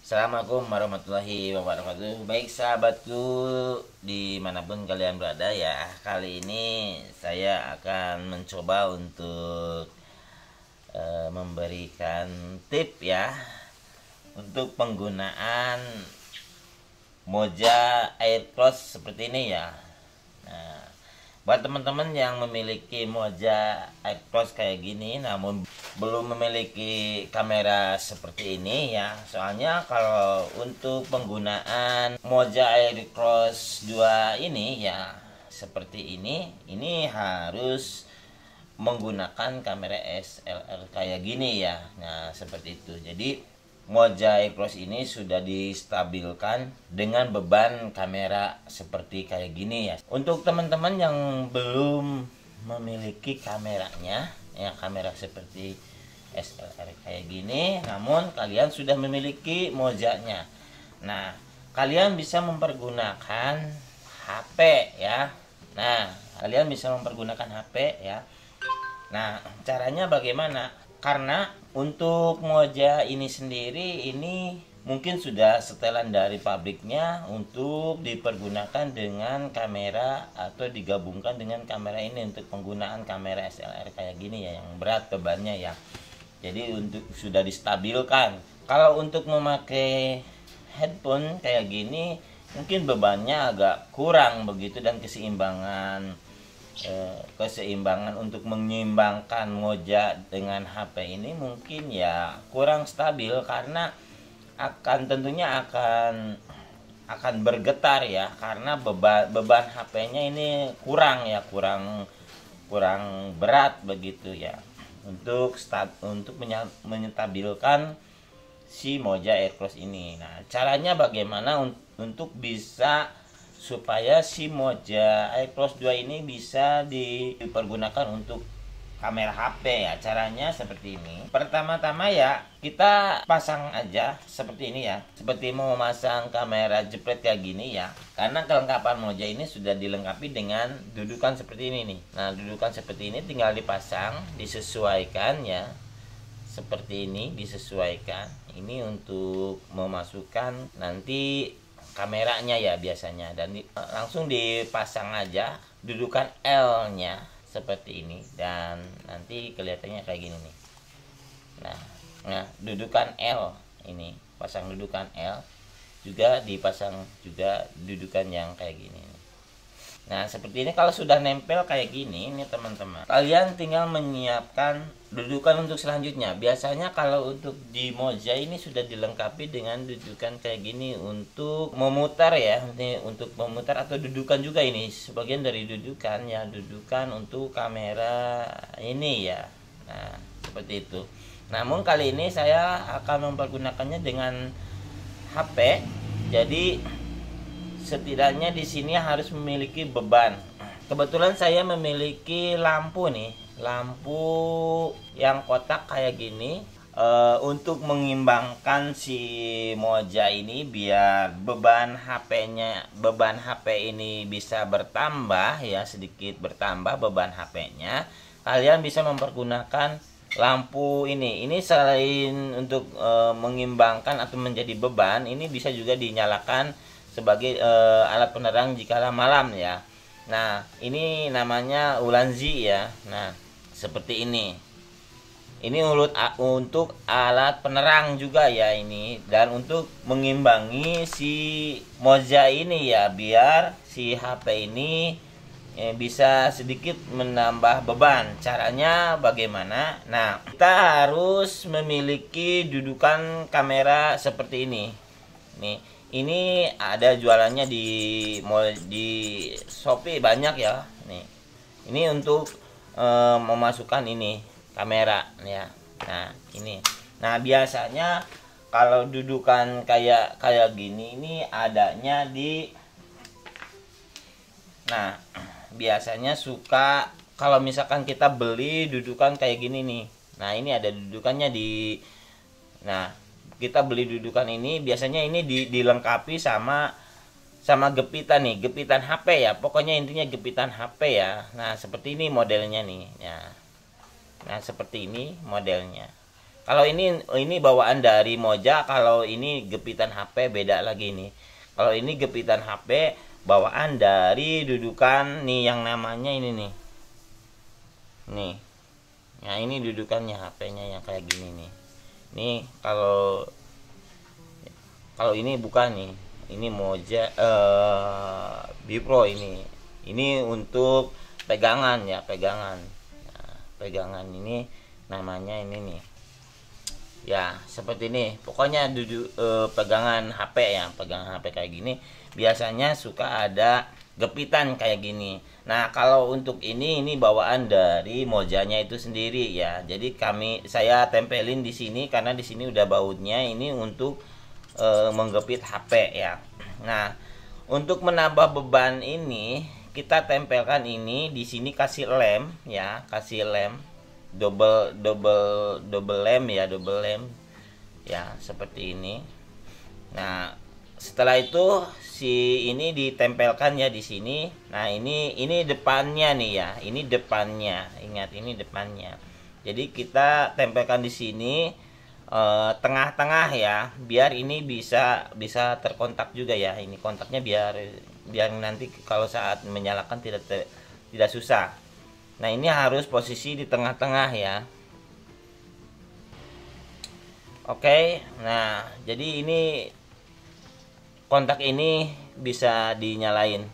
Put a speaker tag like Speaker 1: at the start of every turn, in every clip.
Speaker 1: Assalamualaikum warahmatullahi wabarakatuh. Baik sahabatku, dimanapun kalian berada ya, kali ini saya akan mencoba untuk memberikan tip ya untuk penggunaan moja air close seperti ini ya. Nah, buat teman-teman yang memiliki moja air close kayak gini namun belum memiliki kamera seperti ini ya, soalnya kalau untuk penggunaan moja air close 2 ini ya seperti ini harus menggunakan kamera SLR kayak gini ya. Nah seperti itu, jadi moja air close ini sudah distabilkan dengan beban kamera seperti kayak gini ya. Untuk teman-teman yang belum memiliki kameranya ya, kamera seperti SLR kayak gini namun kalian sudah memiliki mojanya, nah kalian bisa mempergunakan HP ya. Nah kalian bisa mempergunakan HP ya. Nah caranya bagaimana? Karena untuk moja ini sendiri ini mungkin sudah setelan dari pabriknya untuk dipergunakan dengan kamera atau digabungkan dengan kamera ini untuk penggunaan kamera SLR kayak gini ya, yang berat bebannya ya. Jadi untuk sudah distabilkan. Kalau untuk memakai headphone kayak gini mungkin bebannya agak kurang begitu, dan keseimbangan untuk menyeimbangkan moja dengan HP ini mungkin ya kurang stabil, karena tentunya akan bergetar ya, karena beban HP-nya ini kurang berat begitu ya untuk menyetabilkan si moja air close ini. Nah caranya bagaimana untuk bisa supaya si moja air close 2 ini bisa dipergunakan untuk kamera HP ya. Caranya seperti ini. Pertama-tama ya kita pasang aja seperti ini ya, seperti mau memasang kamera jepret kayak gini ya, karena kelengkapan moja ini sudah dilengkapi dengan dudukan seperti ini nih. Nah dudukan seperti ini tinggal dipasang, disesuaikan ya, seperti ini disesuaikan. Ini untuk memasukkan nanti kameranya ya biasanya, dan langsung dipasang aja dudukan L nya seperti ini, dan nanti kelihatannya kayak gini nih. Nah dudukan L ini, pasang dudukan L, juga dipasang juga dudukan yang kayak gini. Nah seperti ini. Kalau sudah nempel kayak gini nih teman-teman, kalian tinggal menyiapkan dudukan untuk selanjutnya. Biasanya kalau untuk di moja ini sudah dilengkapi dengan dudukan kayak gini untuk memutar ya, ini untuk memutar, atau dudukan juga ini sebagian dari dudukan ya, dudukan untuk kamera ini ya. Nah seperti itu. Namun kali ini saya akan mempergunakannya dengan HP, jadi setidaknya di sini harus memiliki beban. Kebetulan saya memiliki lampu nih, lampu yang kotak kayak gini, untuk mengimbangkan si moja ini biar beban HP ini bisa bertambah ya, sedikit bertambah beban HP-nya. Kalian bisa mempergunakan lampu ini. Ini selain untuk mengimbangkan atau menjadi beban, ini bisa juga dinyalakan sebagai alat penerang jika malam ya. Nah ini namanya ulanzi ya. Nah seperti ini untuk alat penerang juga ya ini, dan untuk mengimbangi si moja ini ya, biar si HP ini bisa sedikit menambah beban. Caranya bagaimana? Nah kita harus memiliki dudukan kamera seperti ini nih. Ini ada jualannya di Shopee banyak ya nih. Ini untuk memasukkan ini kamera ya. Nah ini. Nah biasanya kalau dudukan kayak gini ini adanya di, nah biasanya suka kalau misalkan kita beli dudukan kayak gini nih. Nah ini ada dudukannya di, nah kita beli dudukan ini biasanya ini dilengkapi sama gepitan nih, gepitan HP ya, pokoknya intinya gepitan HP ya. Nah seperti ini modelnya nih ya. Nah seperti ini modelnya. Kalau ini bawaan dari Moja, kalau ini gepitan HP beda lagi nih. Kalau ini gepitan HP bawaan dari dudukan nih yang namanya ini nih. Nih. Nah, ini dudukannya HP-nya yang kayak gini nih. Nih kalau ini bukan nih. Ini Moja Bipro ini. Ini untuk pegangan ya, pegangan. Nah, pegangan ini namanya ini nih. Ya seperti ini, pokoknya pegangan HP ya, pegangan HP kayak gini biasanya suka ada gepitan kayak gini. Nah kalau untuk ini bawaan dari Mojanya itu sendiri ya, jadi saya tempelin di sini karena di sini udah bautnya, ini untuk menggepit HP ya. Nah untuk menambah beban ini kita tempelkan ini di sini, kasih lem ya, kasih lem double lem ya seperti ini. Nah setelah itu ini ditempelkan ya di sini. Nah ini depannya nih ya, ini depannya, ingat ini depannya. Jadi kita tempelkan di sini tengah-tengah ya, biar ini bisa terkontak juga ya. Ini kontaknya biar nanti kalau saat menyalakan tidak susah. Nah ini harus posisi di tengah-tengah ya. Oke, nah jadi ini kontak ini bisa dinyalain.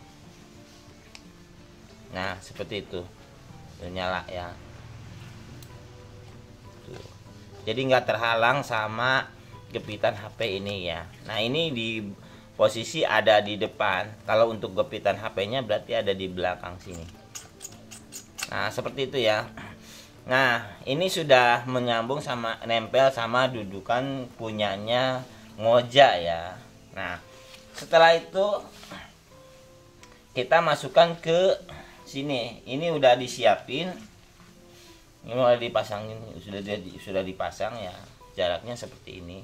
Speaker 1: Nah seperti itu, tuh, nyala ya. Tuh. Jadi nggak terhalang sama gepitan HP ini ya. Nah ini di posisi ada di depan. Kalau untuk gepitan HP-nya berarti ada di belakang sini. Nah seperti itu ya. Nah ini sudah menyambung sama, nempel sama dudukan punyanya Moja ya. Nah setelah itu kita masukkan ke sini. Ini udah disiapin, ini udah dipasangin, sudah dipasang ya. Jaraknya seperti ini.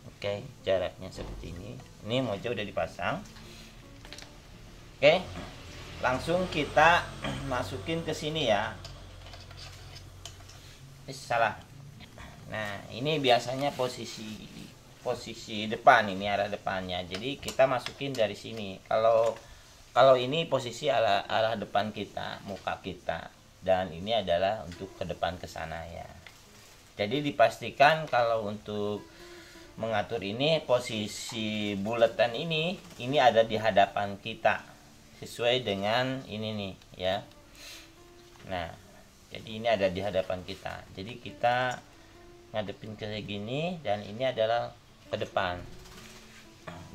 Speaker 1: Oke, jaraknya seperti ini. Ini Moja udah dipasang. Oke, langsung kita masukin ke sini ya. Salah. Nah ini biasanya posisi depan, ini arah depannya. Jadi kita masukin dari sini. Kalau ini posisi arah depan kita, muka kita, dan ini adalah untuk ke depan ke sana ya. Jadi dipastikan kalau untuk mengatur ini, posisi buletan ini ada di hadapan kita sesuai dengan ini nih ya. Nah jadi ini ada di hadapan kita, jadi kita ngadepin ke gini, dan ini adalah ke depan.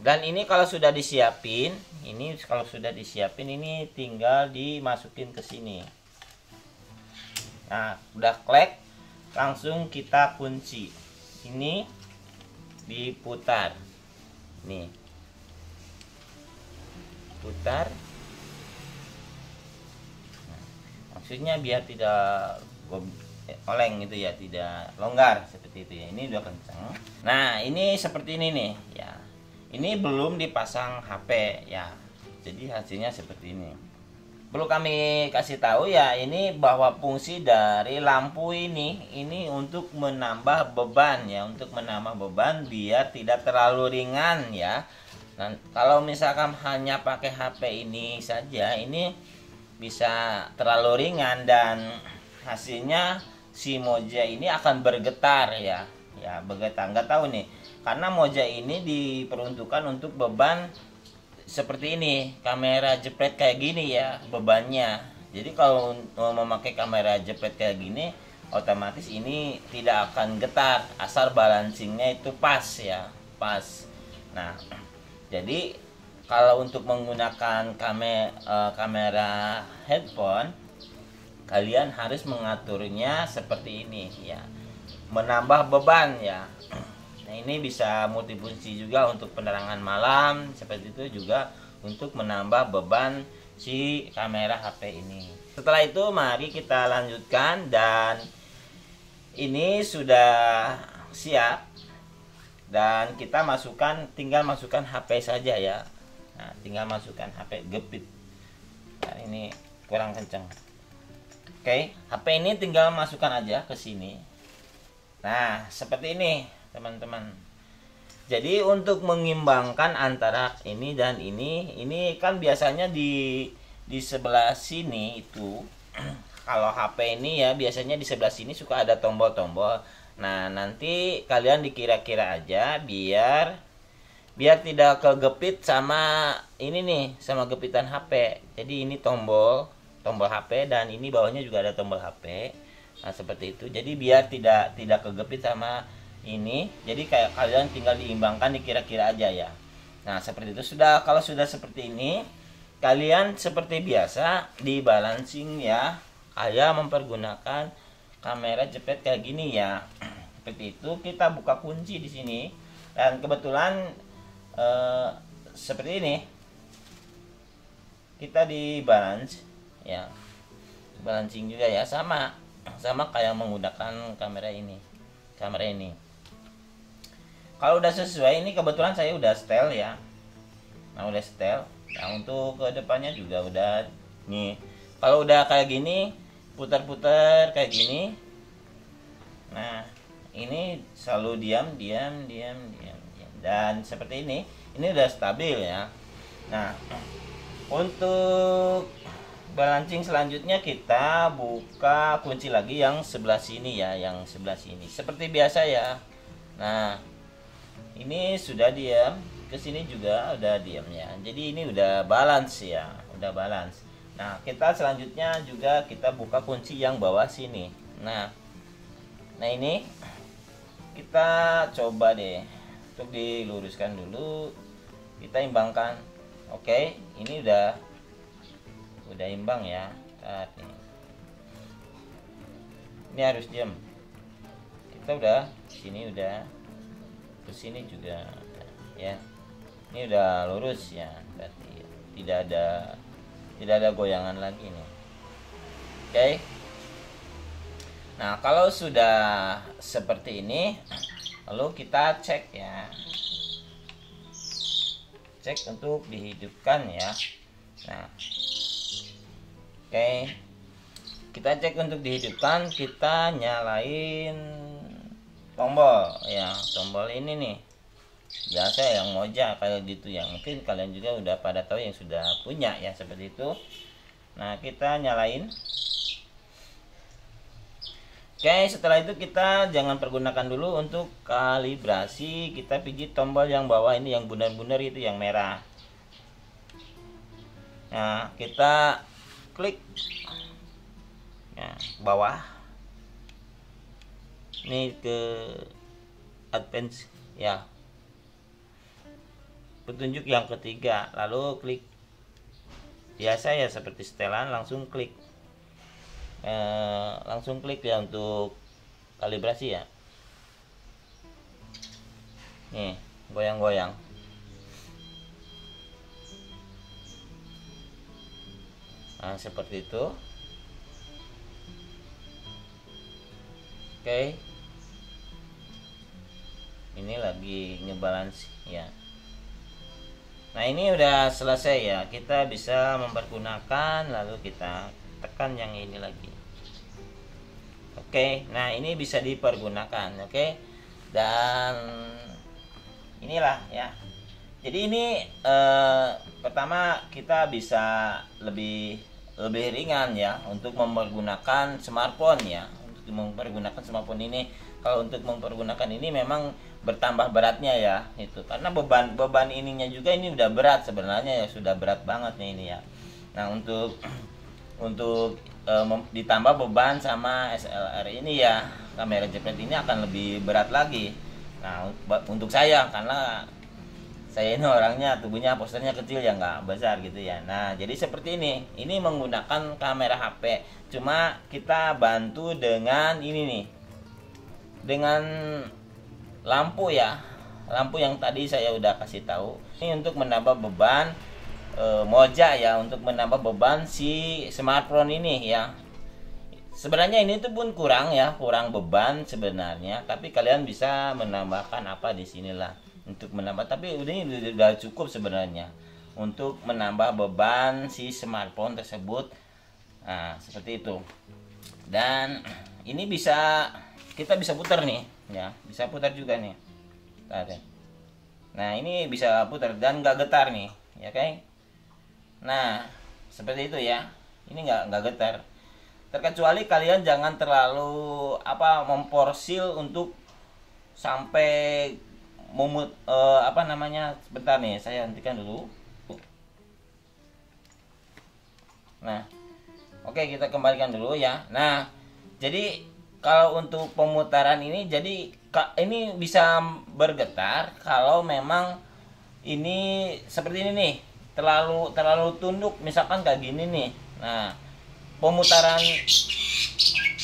Speaker 1: Dan ini kalau sudah disiapin, ini tinggal dimasukin ke sini. Nah udah klek, langsung kita kunci. Ini diputar, nih putar. Maksudnya biar tidak oleng gitu ya, tidak longgar seperti itu ya. Ini udah kenceng. Nah ini seperti ini nih ya. Ini belum dipasang HP ya, jadi hasilnya seperti ini. Perlu kami kasih tahu ya, ini bahwa fungsi dari lampu ini untuk menambah beban ya, untuk menambah beban biar tidak terlalu ringan ya. Nah kalau misalkan hanya pakai HP ini saja, ini bisa terlalu ringan dan hasilnya si Moja ini akan bergetar ya, bergetar. Nggak tahu nih, karena Moja ini diperuntukkan untuk beban seperti ini, kamera jepret kayak gini ya bebannya. Jadi kalau memakai kamera jepret kayak gini, otomatis ini tidak akan getar asal balancingnya itu pas ya, pas. Nah jadi kalau untuk menggunakan kamera headphone, kalian harus mengaturnya seperti ini ya, menambah beban ya. Nah ini bisa multifungsi juga untuk penerangan malam, seperti itu juga untuk menambah beban si kamera HP ini. Setelah itu mari kita lanjutkan, dan ini sudah siap, dan kita tinggal masukkan HP saja ya. Nah tinggal masukkan HP gepit. Nah, ini kurang kencang. Oke, HP ini tinggal masukkan aja ke sini. Nah, seperti ini, teman-teman. Jadi untuk mengimbangkan antara ini dan ini kan biasanya di sebelah sini itu kalau HP ini ya biasanya di sebelah sini suka ada tombol-tombol. Nah, nanti kalian dikira-kira aja biar tidak kegepit sama ini nih, sama gepitan HP. Jadi ini tombol HP dan ini bawahnya juga ada tombol HP. Nah, seperti itu. Jadi biar tidak kegepit sama ini. Jadi kayak kalian tinggal diimbangkan dikira-kira aja ya. Nah, seperti itu. Kalau sudah seperti ini, kalian seperti biasa di balancing ya. Kayak mempergunakan kamera jepret kayak gini ya. Seperti itu. Kita buka kunci di sini dan kebetulan seperti ini. Kita di balance ya. Balancing juga ya, sama kayak menggunakan kamera ini. Kalau udah sesuai, ini kebetulan saya udah setel ya. Nah, udah setel. Nah, untuk kedepannya juga udah nih. Kalau udah kayak gini, putar-putar kayak gini. Nah, ini selalu diam. Dan seperti ini udah stabil ya. Nah, untuk balancing selanjutnya kita buka kunci lagi yang sebelah sini ya, seperti biasa ya. Nah, ini sudah diam, ke sini juga udah diam ya. Jadi ini udah balance ya, Nah, kita selanjutnya juga kita buka kunci yang bawah sini. Nah ini kita coba deh untuk diluruskan dulu, kita imbangkan. Oke, ini udah imbang ya. Ini harus diam. Kita udah sini udah, ke sini juga ya. Ini udah lurus ya, berarti tidak ada goyangan lagi nih. Oke. Nah, kalau sudah seperti ini, lalu kita cek ya. Cek untuk dihidupkan ya. Nah, oke. Kita cek untuk dihidupkan, kita nyalain tombol ya, tombol ini nih. Biasa yang Moja kayak gitu ya. Mungkin kalian juga udah pada tahu yang sudah punya ya, seperti itu. Nah, kita nyalain. Oke, setelah itu kita jangan pergunakan dulu untuk kalibrasi. Kita pijit tombol yang bawah ini, yang bundar-bundar itu, yang merah. Nah, kita klik ya, bawah. Ini ke advance ya, petunjuk yang ketiga, lalu klik biasa ya, seperti setelan, langsung klik ya untuk kalibrasi ya. Nih, goyang-goyang. Nah, seperti itu. Oke, ini lagi ngebalance ya. Nah, ini udah selesai ya. Kita bisa mempergunakan, lalu kita tekan yang ini lagi. Oke, nah ini bisa dipergunakan. Oke, dan inilah ya. Jadi ini pertama kita bisa lebih ringan ya untuk mempergunakan smartphone ya. Untuk mempergunakan smartphone ini, kalau untuk mempergunakan ini memang bertambah beratnya ya, itu karena beban ininya juga ini udah berat sebenarnya ya, sudah berat banget nih ini ya. Nah, untuk ditambah beban sama SLR ini ya, kamera jepret ini akan lebih berat lagi. Nah, untuk saya, karena saya ini orangnya tubuhnya posturnya kecil ya, nggak besar gitu ya. Nah, jadi seperti ini menggunakan kamera HP, cuma kita bantu dengan ini nih, dengan lampu ya, lampu yang tadi saya udah kasih tahu. Ini untuk menambah beban Moja ya, untuk menambah beban si smartphone ini ya. Sebenarnya ini tuh pun kurang beban sebenarnya, tapi kalian bisa menambahkan apa di sinilah untuk menambah, tapi ini udah cukup sebenarnya untuk menambah beban si smartphone tersebut. Nah, seperti itu. Dan ini bisa kita bisa putar nih ya, bisa putar juga nih. Nah ini bisa putar dan nggak getar nih ya kan. Nah seperti itu ya, ini nggak getar, terkecuali kalian jangan terlalu memforsil untuk sampai sebentar nih, saya hentikan dulu. Nah oke, kita kembalikan dulu ya. Nah jadi kalau untuk pemutaran ini, jadi ini bisa bergetar kalau memang ini seperti ini nih, terlalu tunduk, misalkan kayak gini nih. Nah pemutaran,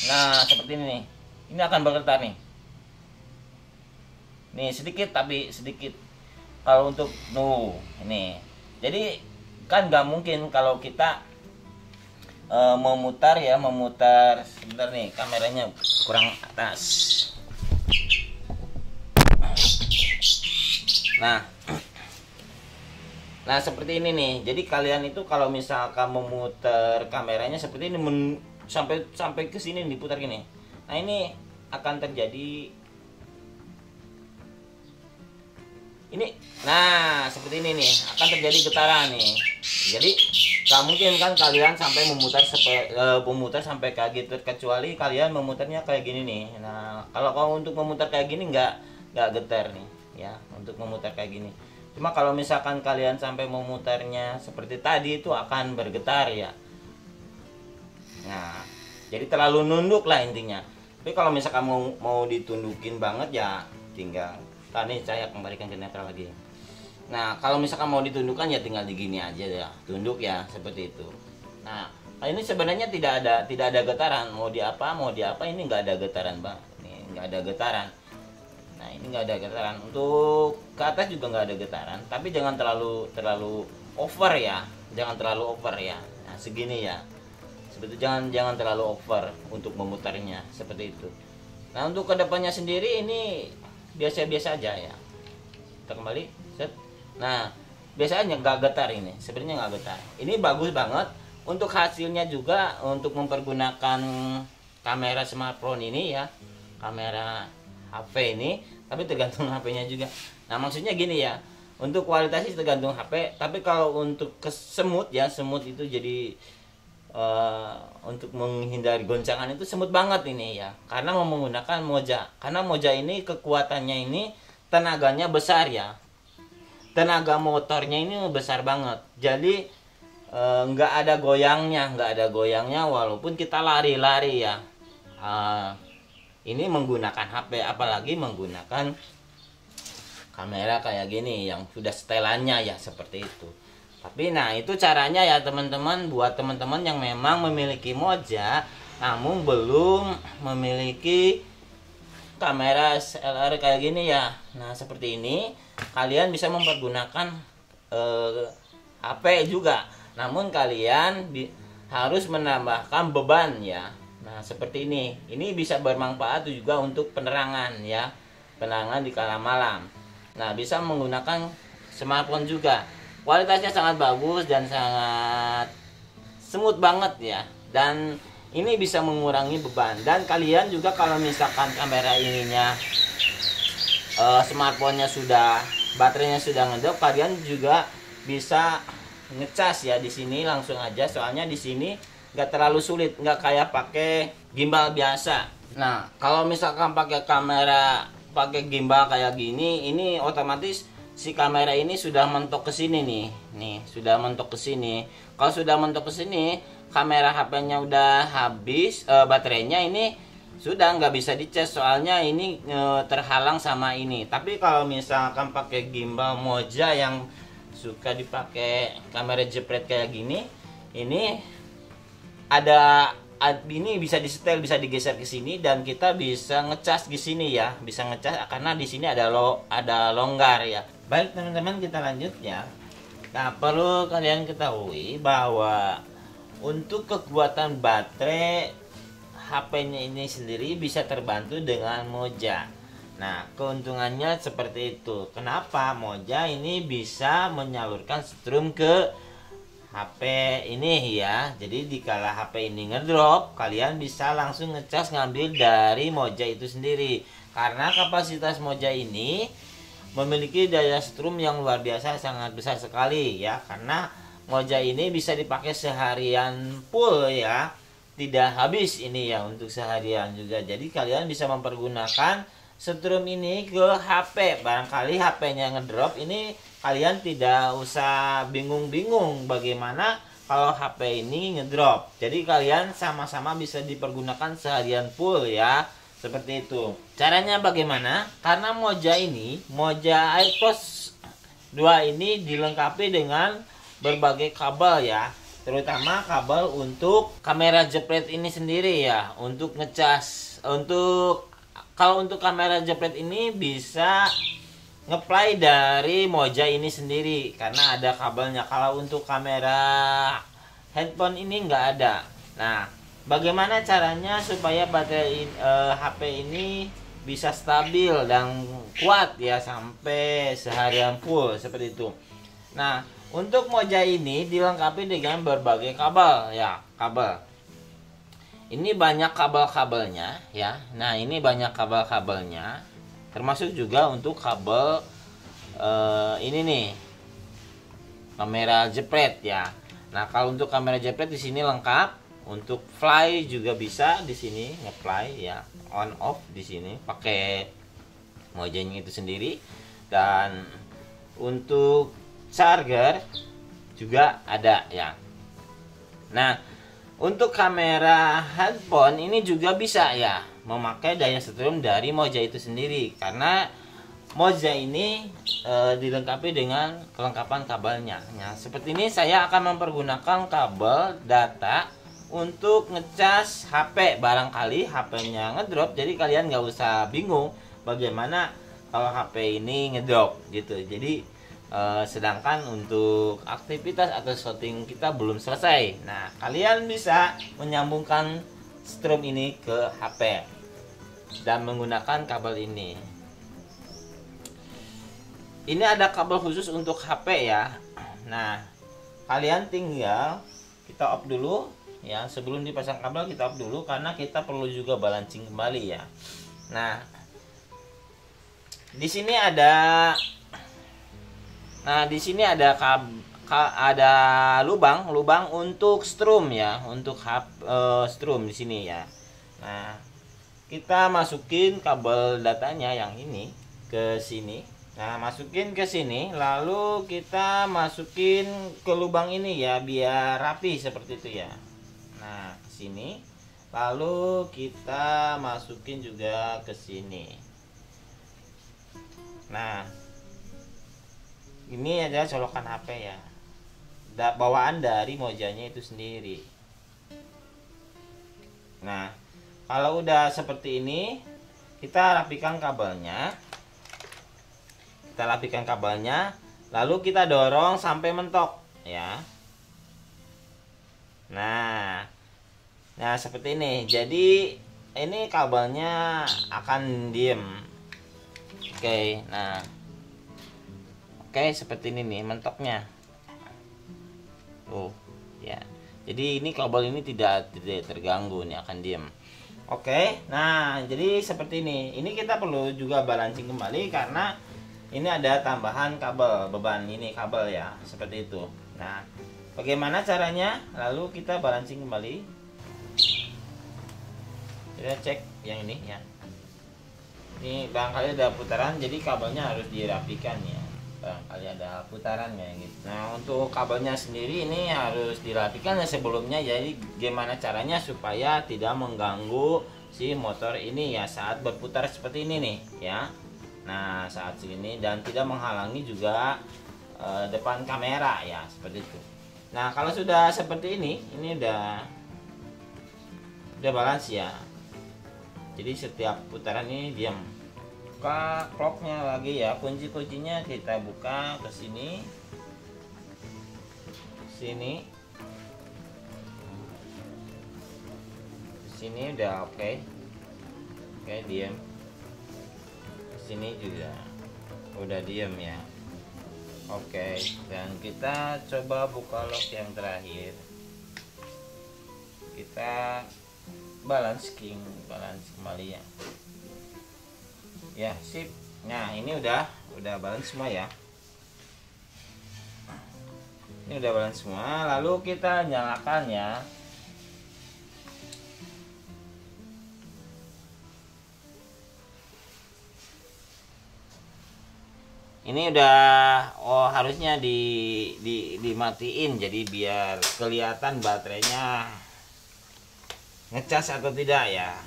Speaker 1: nah seperti ini nih, ini akan bergetar nih sedikit, tapi sedikit. Kalau untuk ini, jadi kan nggak mungkin kalau kita memutar sebentar nih, kameranya kurang atas. Nah seperti ini nih. Jadi kalian itu kalau misalkan memutar kameranya seperti ini, sampai ke sini diputar gini. Nah ini akan terjadi ini. Nah seperti ini nih, akan terjadi getaran nih. Jadi nggak mungkin kan kalian sampai memutar sampai kayak gitu, kecuali kalian memutarnya kayak gini nih. Nah kalau untuk memutar kayak gini nggak getar nih ya, untuk memutar kayak gini. Cuma kalau misalkan kalian sampai memutarnya seperti tadi, itu akan bergetar ya. Nah jadi terlalu nunduk lah intinya. Tapi kalau misalkan mau ditundukin banget ya, tinggal tadi saya kembalikan ke netral lagi. Nah kalau misalkan mau ditundukkan ya tinggal digini aja ya, tunduk ya, seperti itu. Nah ini sebenarnya tidak ada getaran, mau di apa ini nggak ada getaran bang, ini nggak ada getaran. Nah ini nggak ada getaran, untuk ke atas juga nggak ada getaran, tapi jangan terlalu over ya, jangan terlalu over ya. Nah segini ya, sebetulnya jangan terlalu over untuk memutarnya, seperti itu. Nah untuk kedepannya sendiri ini biasa-biasa aja ya. Kita kembali set. Nah biasanya nggak getar, ini sebenarnya nggak getar. Ini bagus banget untuk hasilnya juga, untuk mempergunakan kamera smartphone ini ya, kamera HP ini, tapi tergantung HP-nya juga. Nah maksudnya gini ya, untuk kualitasnya tergantung HP, tapi kalau untuk semut ya, semut itu jadi untuk menghindari goncangan itu semut banget ini ya, karena menggunakan Moja. Karena Moja ini kekuatannya ini, tenaganya besar ya, tenaga motornya ini besar banget. Jadi nggak ada goyangnya walaupun kita lari-lari ya. Ini menggunakan HP, apalagi menggunakan kamera kayak gini yang sudah setelannya ya, seperti itu. Tapi nah itu caranya ya teman-teman, buat teman-teman yang memang memiliki Moja namun belum memiliki kamera SLR kayak gini ya. Nah seperti ini kalian bisa mempergunakan HP juga, namun kalian harus menambahkan beban ya. Nah seperti ini bisa bermanfaat juga untuk penerangan ya, penerangan di kala malam. Nah bisa menggunakan smartphone juga, kualitasnya sangat bagus dan sangat smooth banget ya, dan ini bisa mengurangi beban. Dan kalian juga kalau misalkan kamera ininya smartphone-nya baterainya sudah ngedrop, kalian juga bisa ngecas ya di sini langsung aja, soalnya di sini nggak terlalu sulit, nggak kayak pakai gimbal biasa. Nah kalau misalkan pakai gimbal kayak gini, ini otomatis si kamera ini sudah mentok ke sini nih sudah mentok ke sini. Kalau sudah mentok ke sini, kamera HP-nya udah habis baterainya, ini sudah nggak bisa dicas, soalnya ini terhalang sama ini. Tapi kalau misalkan pakai gimbal Moja yang suka dipakai kamera jepret kayak gini, ini ini bisa disetel, bisa digeser ke sini, dan kita bisa ngecas di sini ya, bisa ngecas karena di sini ada longgar ya. Baik teman-teman, kita lanjut ya. Nah perlu kalian ketahui bahwa untuk kekuatan baterai HP-nya ini sendiri bisa terbantu dengan Moja. Nah keuntungannya seperti itu. Kenapa Moja ini bisa menyalurkan strum ke HP ini ya. Jadi dikala HP ini ngedrop, kalian bisa langsung ngecas ngambil dari Moja itu sendiri. Karena kapasitas Moja ini memiliki daya strum yang luar biasa, sangat besar sekali ya. Karena Moja ini bisa dipakai seharian full ya. Tidak habis ini ya untuk seharian juga. Jadi kalian bisa mempergunakan strum ini ke HP. Barangkali HP-nya ngedrop, ini kalian tidak usah bingung-bingung bagaimana kalau HP ini ngedrop. Jadi kalian sama-sama bisa dipergunakan seharian full ya. Seperti itu. Caranya bagaimana? Karena Moja ini, Moja AirPods 2 ini dilengkapi dengan berbagai kabel ya. Terutama kabel untuk kamera jepret ini sendiri ya. Untuk ngecas. Kalau untuk kamera jepret ini bisa ngeplay dari Moja ini sendiri karena ada kabelnya. Kalau untuk kamera handphone ini nggak ada. Nah, bagaimana caranya supaya baterai HP ini bisa stabil dan kuat ya sampai seharian full seperti itu. Nah, untuk Moja ini dilengkapi dengan berbagai kabel ya, kabel. Ini banyak kabel-kabelnya ya. Nah, ini banyak kabel-kabelnya. Termasuk juga untuk kabel ini nih. Kamera jepret ya. Nah, kalau untuk kamera jepret di sini lengkap. Untuk fly juga bisa di sini nge-fly ya, on off di sini pakai Mojanya itu sendiri. Dan untuk charger juga ada ya. Nah, untuk kamera handphone ini juga bisa ya memakai daya strum dari Moja itu sendiri. Karena Moja ini dilengkapi dengan kelengkapan kabelnya. Nah, seperti ini saya akan mempergunakan kabel data untuk ngecas HP. Barangkali HP-nya ngedrop, jadi kalian nggak usah bingung bagaimana kalau HP ini ngedrop gitu. Jadi sedangkan untuk aktivitas atau shooting kita belum selesai. Nah, kalian bisa menyambungkan strum ini ke HP dan menggunakan kabel ini. Ini ada kabel khusus untuk HP ya. Nah, kalian tinggal kita off dulu ya. Sebelum dipasang kabel kita off dulu karena kita perlu juga balancing kembali ya. Nah, di sini ada ada lubang untuk strum ya, untuk strum di sini ya. Nah, kita masukin kabel datanya yang ini ke sini. Nah, masukin ke sini, lalu kita masukin ke lubang ini ya, biar rapi seperti itu ya. Nah, ke sini, lalu kita masukin juga ke sini. Nah, ini adalah colokan HP ya, bawaan dari Mojanya itu sendiri. Nah, kalau udah seperti ini, kita rapikan kabelnya. Lalu kita dorong sampai mentok ya. Nah seperti ini. Jadi ini kabelnya akan diem. Oke, nah. Oke, seperti ini nih mentoknya. Oh, ya. Jadi ini kabel ini tidak terganggu nih, akan diem. Oke, nah jadi seperti ini. Ini kita perlu juga balancing kembali karena ini ada tambahan kabel, beban ini kabel ya, seperti itu. Nah, bagaimana caranya? Lalu kita balancing kembali. Kita cek yang ini ya. Ini barangkali ada putaran, jadi kabelnya harus dirapikan ya. Barangkali ada putarannya gitu. Nah, untuk kabelnya sendiri ini harus dirapikan ya sebelumnya. Jadi gimana caranya supaya tidak mengganggu si motor ini ya saat berputar seperti ini nih ya. Nah, saat sini dan tidak menghalangi juga depan kamera ya, seperti itu. Nah, kalau sudah seperti ini udah balance ya. Jadi setiap putaran ini diam. Buka clocknya lagi ya, kunci-kuncinya kita buka ke sini, sini udah oke, diam. Sini juga udah diem ya. Oke, dan kita coba buka lock yang terakhir. Kita balance kembali ya. Ya, sip. Nah, ini udah balance semua ya. Ini udah balance semua, lalu kita nyalakan ya. Ini udah harusnya dimatiin, jadi biar kelihatan baterainya ngecas atau tidak ya.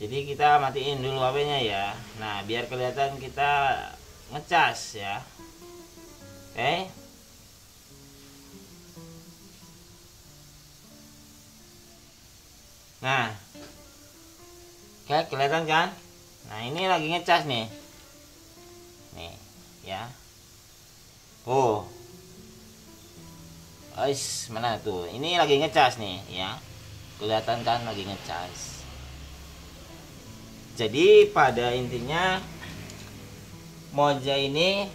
Speaker 1: Jadi kita matiin dulu HP-nya ya. Nah, biar kelihatan kita ngecas ya. Oke. Nah, oke, kelihatan kan? Nah, ini lagi ngecas nih. Nih ya. Mana tuh? Ini lagi ngecas nih ya. Kelihatan kan lagi ngecas. Jadi pada intinya Moja ini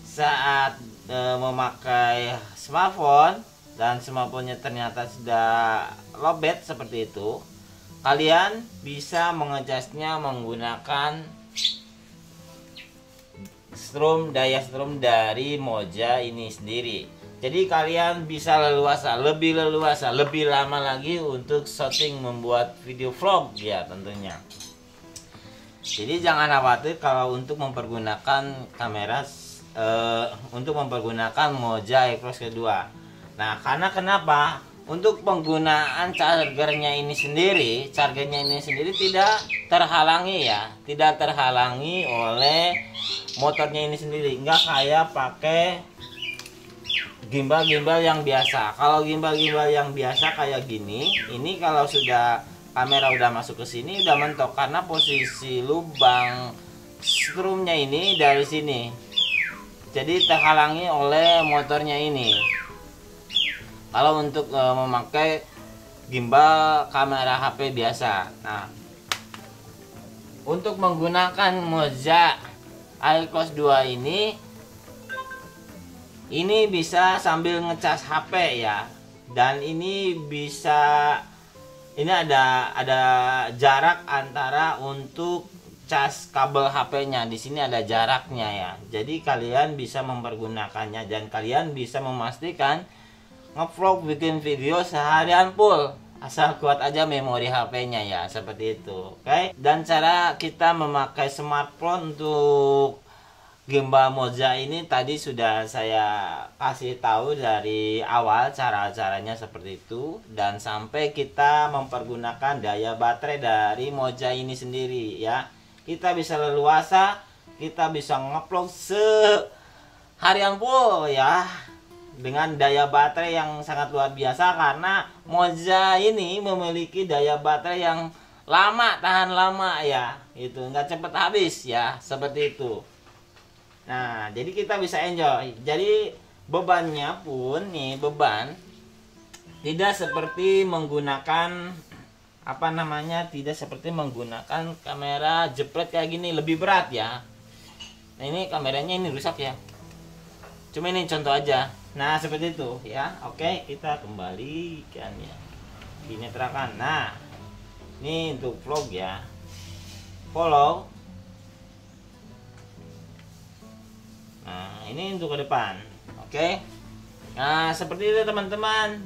Speaker 1: saat memakai smartphone dan smartphone-nya ternyata sudah lowbat seperti itu, kalian bisa mengecasnya menggunakan daya strum dari Moja ini sendiri. Jadi kalian bisa lebih leluasa, lebih lama lagi untuk syuting membuat video vlog ya tentunya. Jadi jangan khawatir kalau untuk mempergunakan kamera untuk mempergunakan Moja Explore kedua. Nah, karena kenapa? Untuk penggunaan chargernya ini sendiri tidak terhalangi ya, tidak terhalangi oleh motornya ini sendiri. Enggak kayak pakai gimbal-gimbal yang biasa. Kalau gimbal-gimbal yang biasa kayak gini, ini kalau sudah kamera udah masuk ke sini udah mentok karena posisi lubang strumnya ini dari sini. Jadi terhalangi oleh motornya ini. Kalau untuk memakai gimbal kamera HP biasa. Nah, untuk menggunakan Moja iQOS 2 ini bisa sambil ngecas HP ya. Dan ini bisa, ini ada jarak antara untuk cas kabel HP-nya. Di sini ada jaraknya ya. Jadi kalian bisa mempergunakannya dan kalian bisa memastikan ngevlog bikin video seharian full asal kuat aja memori HP-nya ya, seperti itu. Oke. Dan cara kita memakai smartphone untuk gimbal Moja ini tadi sudah saya kasih tahu dari awal cara-caranya seperti itu, dan sampai kita mempergunakan daya baterai dari Moja ini sendiri ya. Kita bisa leluasa, kita bisa ngevlog seharian full ya, dengan daya baterai yang sangat luar biasa karena Moja ini memiliki daya baterai yang lama, tahan lama ya, itu nggak cepet habis ya, seperti itu. Nah, jadi kita bisa enjoy. Jadi bebannya pun nih, beban tidak seperti menggunakan tidak seperti menggunakan kamera jepret kayak gini, lebih berat ya. Nah, ini kameranya ini rusak ya. Cuma ini contoh aja. Nah, seperti itu ya. Oke, kita kembalikan ya. Ini terangkan. Nah, ini untuk vlog ya. Follow. Nah, ini untuk ke depan. Oke. Nah, seperti itu teman-teman.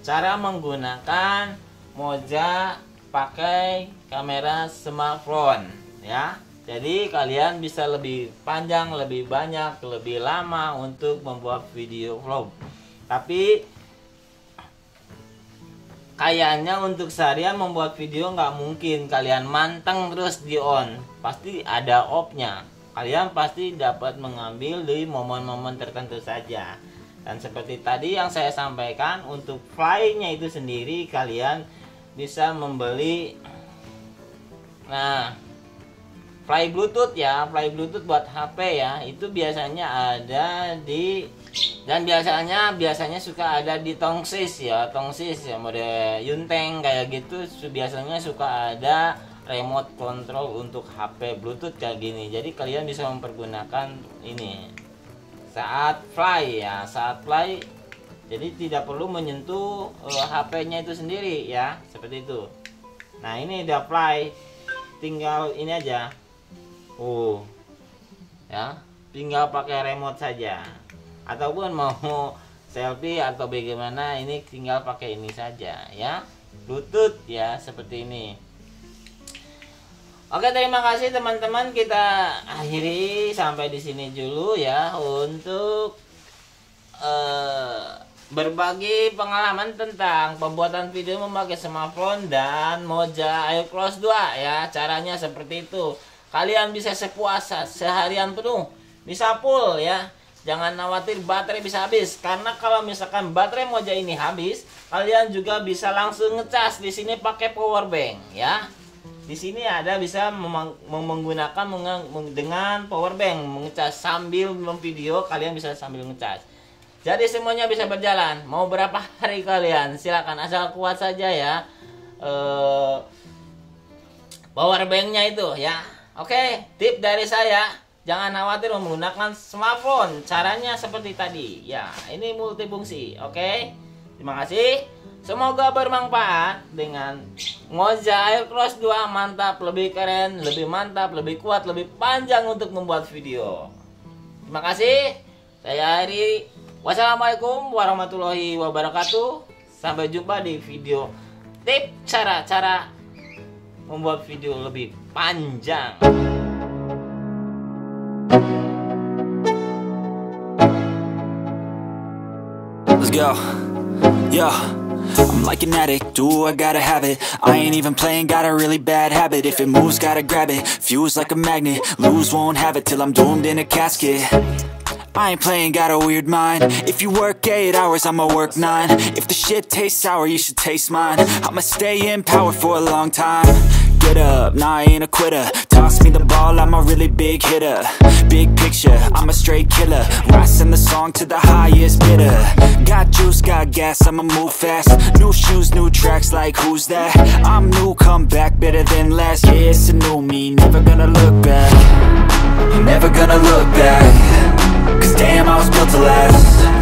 Speaker 1: Cara menggunakan Moja pakai kamera smartphone ya. Jadi kalian bisa lebih panjang, lebih banyak, lebih lama untuk membuat video vlog. Tapi kayaknya untuk seharian membuat video nggak mungkin kalian manteng terus di on. Pasti ada off-nya. Kalian pasti dapat mengambil di momen-momen tertentu saja. Dan seperti tadi yang saya sampaikan, untuk fly-nya itu sendiri kalian bisa membeli fly Bluetooth ya, fly Bluetooth buat HP ya. Itu biasanya ada di, dan biasanya suka ada di tongsis ya, model Yunteng kayak gitu. Biasanya suka ada remote control untuk HP Bluetooth kayak gini. Jadi kalian bisa mempergunakan ini saat fly ya, saat fly. Jadi tidak perlu menyentuh HP-nya itu sendiri ya, seperti itu. Nah, ini udah fly, tinggal ini aja. Ya, tinggal pakai remote saja. Ataupun mau selfie atau bagaimana, ini tinggal pakai ini saja ya. Bluetooth ya, seperti ini. Oke, terima kasih teman-teman, kita akhiri sampai di sini dulu ya untuk berbagi pengalaman tentang pembuatan video memakai smartphone dan Moja Aircross 2 ya. Caranya seperti itu. Kalian bisa sepuasa seharian penuh, bisa full ya. Jangan khawatir baterai bisa habis, karena kalau misalkan baterai Moja ini habis, kalian juga bisa langsung ngecas. Di sini pakai power bank ya. Di sini ada bisa menggunakan dengan power bank mengecas sambil memvideo, kalian bisa sambil ngecas. Jadi semuanya bisa berjalan. Mau berapa hari kalian silakan, asal kuat saja ya power banknya itu ya. Oke, tip dari saya, jangan khawatir menggunakan smartphone. Caranya seperti tadi ya. Ini multifungsi. Oke, terima kasih. Semoga bermanfaat dengan Moja Aircross 2. Mantap, lebih keren, lebih mantap, lebih kuat, lebih panjang untuk membuat video. Terima kasih. Saya Ari. Wassalamualaikum warahmatullahi wabarakatuh. Sampai jumpa di video tip cara-cara membuat video lebih panjang.
Speaker 2: Let's go. Yeah. I'm like an addict, do I gotta have it. I ain't even playing, got a really bad habit. If it moves, gotta grab it, fuse like a magnet. Lose, won't have it till I'm doomed in a casket. I ain't playing, got a weird mind. If you work 8 hours, I'ma work 9. If the shit tastes sour, you should taste mine. I'ma stay in power for a long time. Get up, nah, I ain't a quitter. Toss me the ball, I'm a really big hitter. Big picture, I'm a straight killer. Rising the song to the highest bidder. Got juice, got gas, I'ma move fast. New shoes, new tracks, like who's that? I'm new, come back, better than last. Yeah, it's a new me, never gonna look back. Never gonna look back. Cause damn, I was built to last.